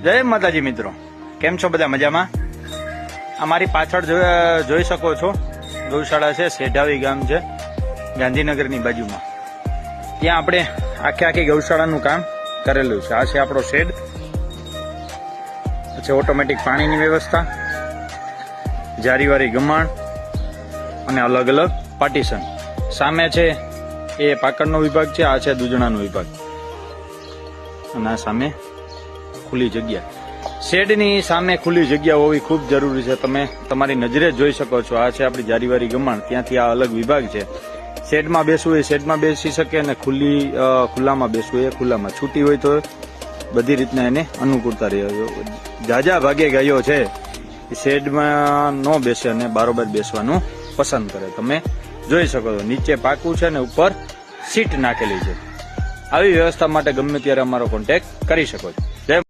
જય માતાજી મિત્રો, કેમ છો બધા? મજામાં? અમારી પાછળ જોઈ શકો છો ગૌશાળા છે, સેઢાવી ગામ છે, ગાંધીનગરની બાજુમાં. ત્યાં આપણે આખી ગૌશાળાનું કામ કરેલું છે. આ છે આપણો શેડ, પછી ઓટોમેટિક પાણીની વ્યવસ્થા, જારીવાળી ગમાણ અને અલગ અલગ પાર્ટીશન. સામે છે એ પાકડનો વિભાગ છે, આ છે દૂધણાનો વિભાગ, અને આ સામે ખુલ્લી જગ્યા. શેડની સામે ખુલ્લી જગ્યા હોવી ખૂબ જરૂરી છે. તમે તમારી નજરે જોઈ શકો છો. આ છે આપણી જારીવાળી ગમાણ, ત્યાંથી આ અલગ વિભાગ છે. શેડમાં બેસવું એ શેડમાં બેસી શકે, અને ખુલ્લામાં બેસવું એ ખુલ્લામાં. છૂટી હોય તો બધી રીતના એને અનુકૂળતા રહે. જાજા ભાગે ગાયો છે એ શેડમાં ન બેસે અને બારોબાર બેસવાનું પસંદ કરે. તમે જોઈ શકો છો નીચે પાકું છે ને ઉપર સીટ નાખેલી છે. આવી વ્યવસ્થા માટે ગમે ત્યારે અમારો કોન્ટેક્ટ કરી શકો છો. જય